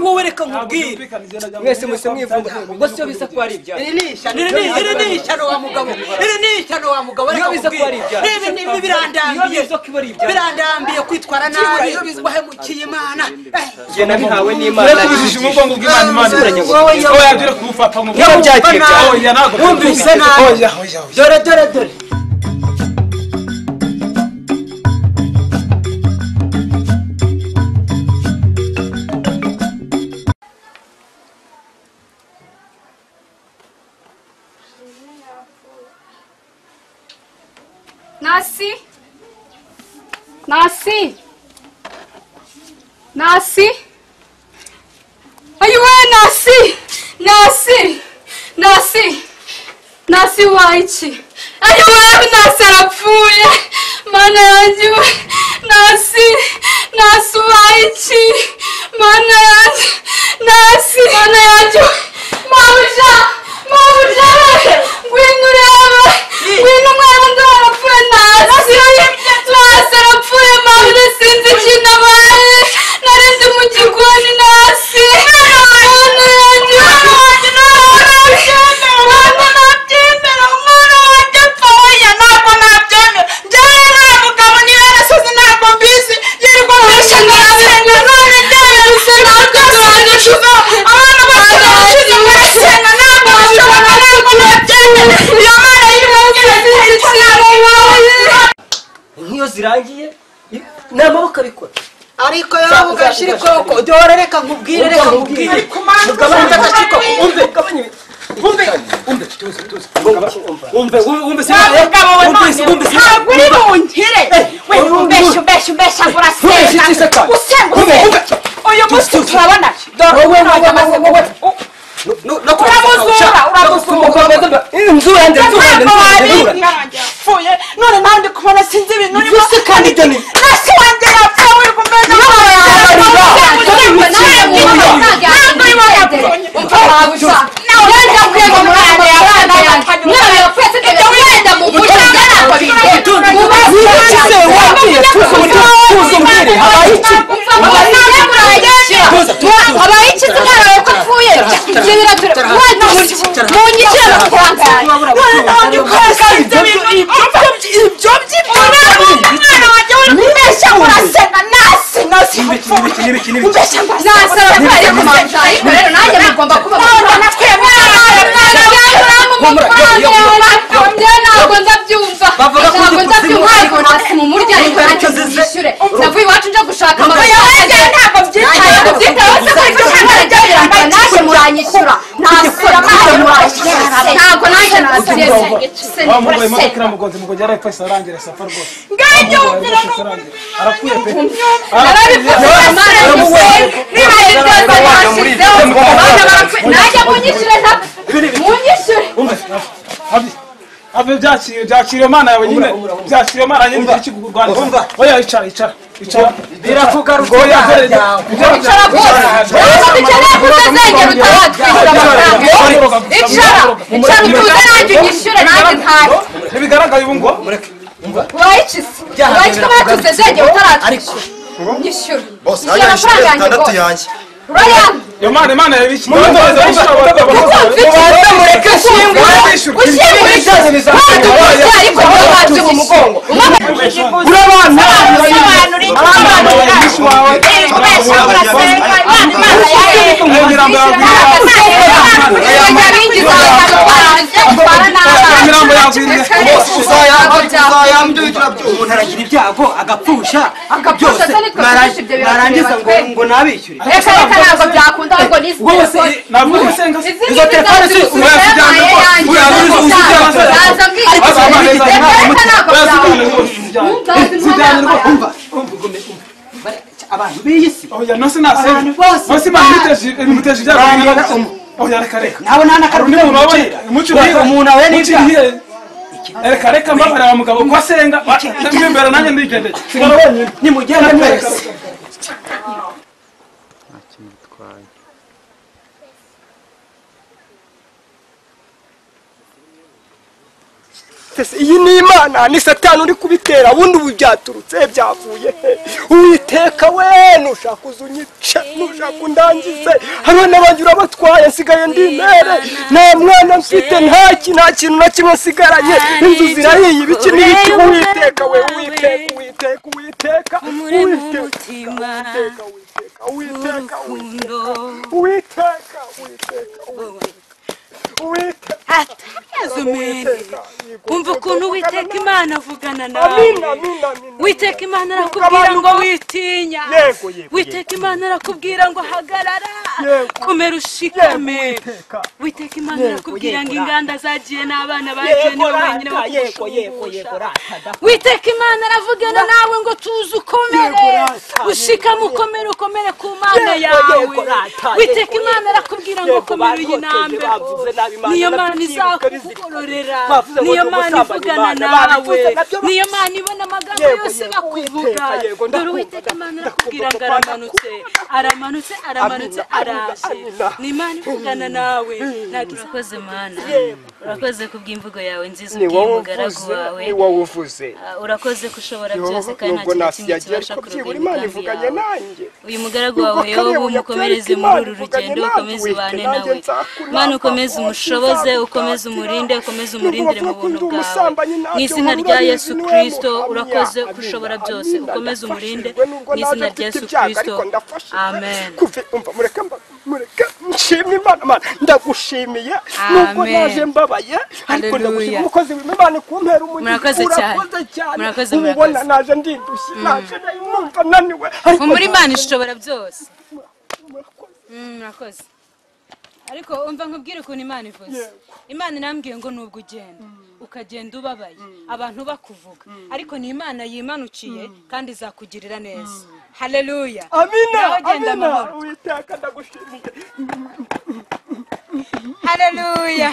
wowe reka nkubwire mwese mwese mwivuga ngo sio bisa ko ari ibya iri ni ishyano wa mugabo reka bisa ko ari ibya ibi birandambiye kwitwara nabi wahemukiye Imana je nabihawe n'Imana nakubishije umugongo bw'Imana wowe yagira kumufata mu byo byagiye oya nago wumvise nabi dore Nasi ayiwe Nasi waiki ayiwe Nasi arapfuye mana yanjye Nasi waiki mana yanjye Nasi mana yanjye mauja ngwino mwana arapfuye Nasi arapfuye mauja sinzi kinabaye narindi mu gikoni Nasi nk'iyo zirangiye n'amaboko abikora ariko yawe ugashira ikoko dore reka nkubwire mugabanye agaciko umve uri bunkire we umbesha guraseka usenga uyu musi turabona dore wowe no uramuzura inzu yanjye fuye none nandi kubona sinzi ibintu uri kandi Nasi wanjye yapfuye kumbeza byakiriye Imana yawe nyine byakiriye Imana nyine iki kugurwana oya icara birakugaruka icara unyishure nanjye ntari ntibigaragaye ubu ngo mureke wayikise batuzezenge utaratwishyura nyishyura boss ayishyura 6 yanjye urayanga yo Imana yabiki mureke shingwe ushimiriza ariko babaje mu mugongo urabana umuntu aragira ibyago agapfusha byose narangiza ngo nabishyure reka ntabwo byakunda ngo nise ntabwo usenga izo telefone si urayajyana abantu biyisi oya nose nasenga bose bamiteje ibyago oya reka nabo nana karundi umuntu awe n'ibyago reka mbabara wa mugabo ko asenga ndembera nanjye ndigendeye ni mugenda mwese iyi ni Imana ni Satani uri kubitera ubundi ubu byaturutse byavuye Uwiteka we nushaka uzunyice nushaka undangize hano n'abandi urabatwaye nsigaye ndi mere nta mwana mfite nta kintu na kimwe nsigaranye inzu zirahiye ibiki n'ibiki Uwiteka we Uwiteka umva ukuntu Uwiteka Imana avugana nawe Uwiteka Imana arakubwira ngo witinya Uwiteka Imana arakubwira ngo hagarara komera ushikame Uwiteka Imana arakubwira ngo inganda zagiye n'abana bagiye ni wenyine bakugusha Uwiteka Imana aravugana nawe ngo tuze ukomere ushikame ukomere ku Mana yawe Uwiteka Imana arakubwira ngo komera uyinambe niyo Mana izakugororera niyo Mana ivugana nawe niyo Mana ibona amagambo yose bakuvuga dore Uwiteka Imana arakubwira ngo aramanutse araje ni Imana ivugana nawe urakoze Mana urakoze kubw'imvugo yawe nziza ubw'umugaragu wawe ni wowe uvuze urakoze kushobora byose kandi nta kintu kibasha kuruganya uyu mugaragu wawe Yobu umukomereze muri uru rugendo ukomeze ubane nawe Mana ukomeze umushoboze ukomeze umurinde ukomeze umurindire mu buntu bwawe mu izina rya Yesu Kristo urakoze kushobora byose ukomeze umurinde mu izina rya Yesu Kristo amen nshimye Imana ndagushimiye nubwo naje mbabaye ariko ndagushimiye umukozi w'Imana kumpera murakoze cyane ubona naje ndindushye naje numva naniwe muri Imana ishobora byose murakoze ariko umva nkubwire ukuntu Imana ivuze Imana inambwiye ngo nubwo ukagenda ubabaye abantu bakuvuga ariko ni Imana yimanukiye kandi izakugirira neza haleluya amina Uwiteka ndagushimiye haleluya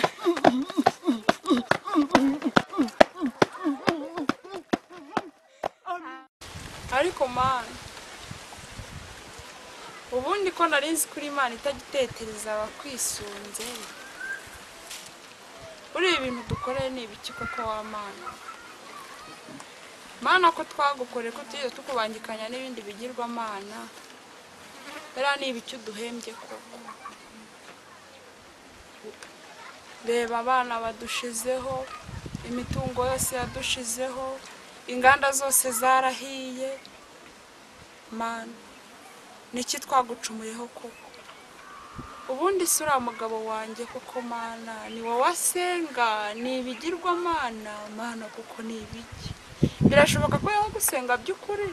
ariko Mana ubundi ko narinzi kuri Imana itagitetereza abakwisunze uri ibintu dukoreye ni ibiki koko wa Mana ko twagukoreye ko tugiye tukubangikanya n'ibindi bigirwa Mana era ni ibiki duhembye koko reba abana badushizeho imitungo yose yadushizeho inganda zose zarahiye Mana niki twagucumuyeho koko ubundi sura mugabo wanjye koko Mana ni wowe wasenga ni ibigirwa Mana koko ni ibiki birashoboka ko yagusenga by'ukuri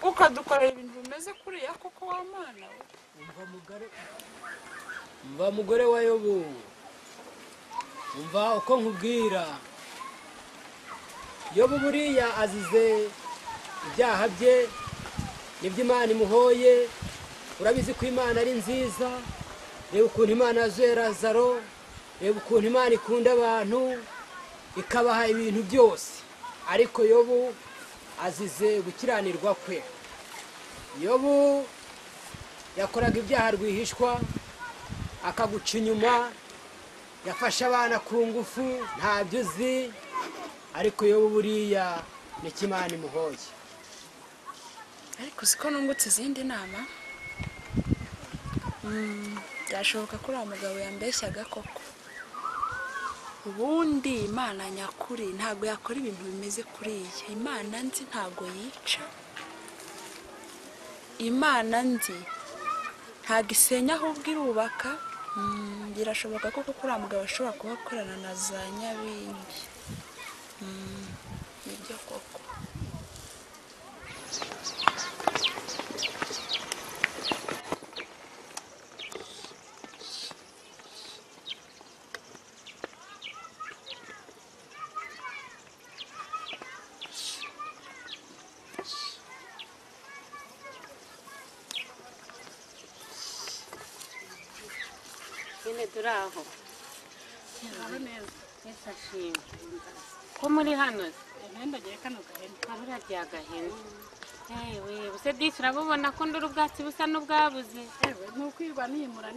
ukadukorera ibintu bimeze kuri ya koko wa Mana mva mugore wa Yobu umva uko nkubwira Yobu buriya azize ibyaha bye nibyo Imana imuhoye urabizi ko Imana ari nziza reba ukuntu Imana yazuye Lazaro reba ukuntu Imana ikunda abantu ikabaha ibintu byose ariko Yobu azize gukiranirwa kwe Yobu yakoraga ibyaha rwihishwa akaguca inyuma yafashe abana ku ngufu ntabyo uzi ariko Yobu buriya niki Imana imuhoye ariko siko nungutse izindi nama byashoboka ko uriya mugabo yambeshyaga koko ubundi Imana nyakuri ntabwo yakora ibintu bimeze kuriya Imana nzi ntabwo yica Imana nzi ntabwo isenya ahubwo irubaka birashoboka koko ko uriya mugabo ashobora kuba akorana na za nyabingi nibyo koko turaho ko muri hano ndagiye kano gahene kabura rya gahene ewe buse disi urabubona ko ndura ubwatsi busa n'ubwabuze ewe nukwirwa nimura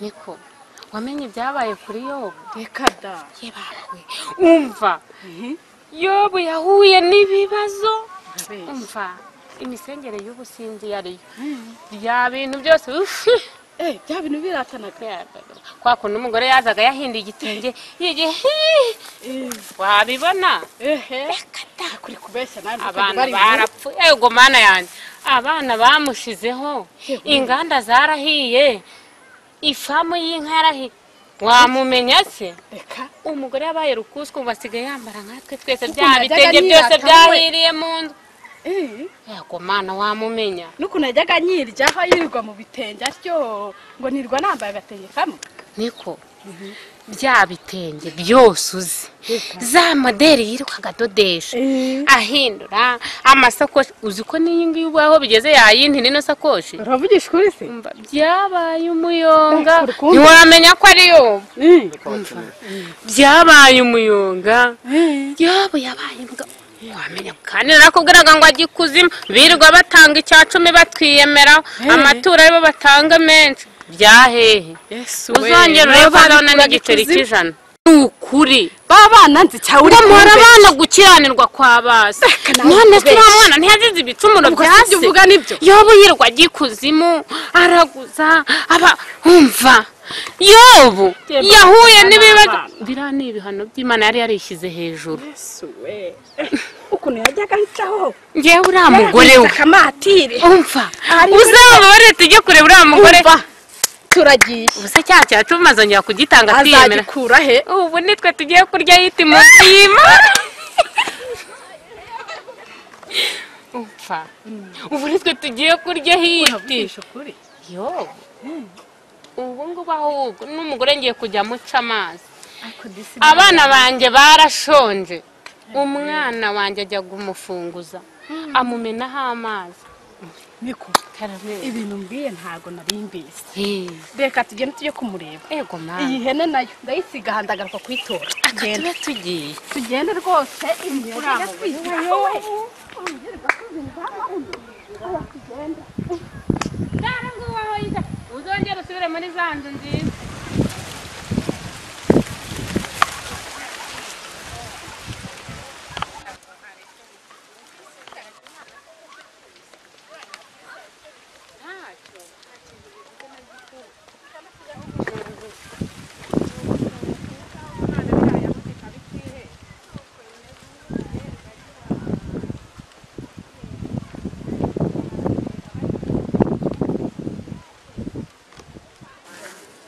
niko wamenye ibyabaye kuri Yobu? Reka da. Yebawe. Umva. Yobu yahuye n'ibibazo. Umva. Imisengere y'ubusinzi yari. Bya bintu byose. Bya bintu biratanaga. Kwa kuntu umugore yazaga yahinda igitenge yige. Wabibona? Reka da. Kuri kubeshya nawe abana barapfuye. Yego mana yanjye. Abana bamushizeho. Inganda zarahiye. Ifamu y'inka yarahiye. Wamumenya se? Reka. Umugore yabaye rukusku basigaye yambara nkatwe twese bya bitenge byose byahiriye mu nzu. Yego mana wamumenya. Nuko najyaga nyirya aho yirirwa mu bitenge atyo ngo nirwa nambaye agatenge kamwe. Niko. Bya bitenge byose uzi. Za modeli yirukaga dodesha. Ahindura amasakoshi uzi ko niyi ngiyi ubaho bigeze yayindi nino sakoshi. Uravugisha kuri se? Byabaye umuyonga. Ntiwamenya ko ari yo. Byabaye umuyonga. Yobu yabaye imbwa. Wamenya kandi nakubwiraga ngo agikuzimu birirwa batanga icya10 batwiyemera amatura aribo batanga menshi. Byahehe. Uzongera urabana n'igiceri cy'ijana. Ukuri. Babana nzi cyawuri. Ndamora abana gukiranirwa kwa base. None se mwana ntiyazize ibicumuro byase. Uvuga nibyo. Yobu yirwa gikuzimu araguza aba umva. Yobu yahuye n'ibibazo. Birani ibihano by'Imana yari yarishyize hejuru. Yesuwe. Ukuntu yajyaga hitaho. Ngewe uriya mugore we. Kamatire. Umva. Uzaba wari tujye kureba uriya mugore. Turagiye. Ubuse cyacu tumazongera kugitanga twiyemera. Azagikura he? Ubu nitwe tugiye kurya yiti mu nzima. Umva. Ubu nitwe tugiye kurya hiti. Yo. Ubu ngubu ahubwo n'umugore ngiye kujya muca amazi. Abana banjye barashonje. Umwana wanjye ajya gumufunguza. Amumenaho amazi. Niko. Ibintu mbiye ntago nari mbizi. Reka tugende tujye kumureba. Ego mama. Iyi hene nayo ndayisiga handagaruka kwitora. Akatube tugiye. Tugende rwose imvura twizaho. Ndarangu waho yiza. Uzongera usubire muri zanzu nziza.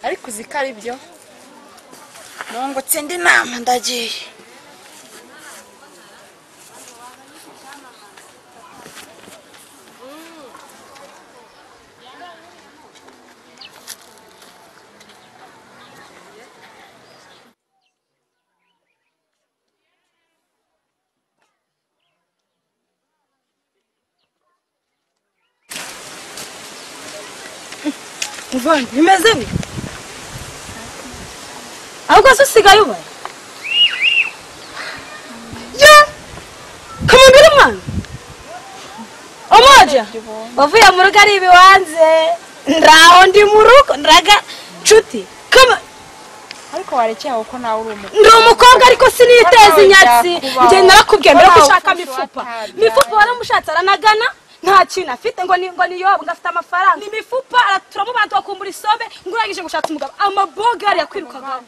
Ariko uzikara ibyo nongotse ndi nama ndagiye. Ivani bimeze bite? Ahubwo usigaye uba? Ya! Kamubwira mwana. Omoja. Bavuye mu rugo ari ibiwanze. Ndaho ndi mu rugo ndaga nshuti. Kama Ariko warekeye uko nawe uri umukobwa. Ndi umukobwa ariko siniteza inyatsi. Nje narakubwiye mbere gushaka mifupa. Mifupa waramushatse aranagana. Nta kintu afite ngo ni Yobu ngafite amafaranga. Ni mifupa turamubantu bakumbura isombe nguragije gushatse umugabo. Amabogari yakwirukaga.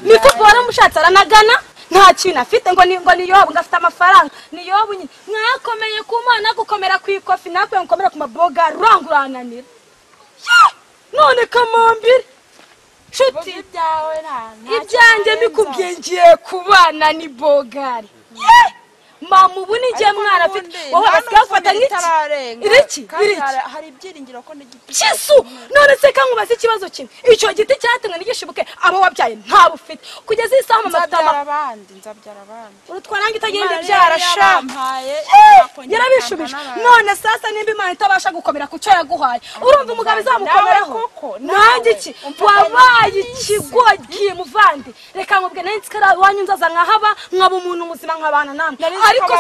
Mifupa waramushatse aranagana. Nta kintu afite ngo ni Yobu ngafite amafaranga. Ni Yobu nyine. Mwakomeye ku Mana gukomera ku ikofi nakwe gukomera ku mabogari urangurananira. None kamambiri. Shuti byawe ibyanjye bikubwiye ngiye kubana ni bogari. Mama ubu ni je mwana afite wowe asikafata n'iki hari ibyiringiro ko n'igiti Yesu none se kankubaza ikibazo kimwe icyo giti cyatemwe n'igishibuke abo wabyaye nta bufite kugeza isaha amatama nzabyara abandi urutwaranga itagenda byarashampaye yarabishubije none sasa nimba Imana itabasha gukomera ku cyo yaguhaye urumva umugabo izamukomeraho nanjye iki wabaye ikigoryi muvandi reka nkubwe nari nsikara wanyu nzaza nkahaba nkaba umuntu muzima nkabana namwe ariko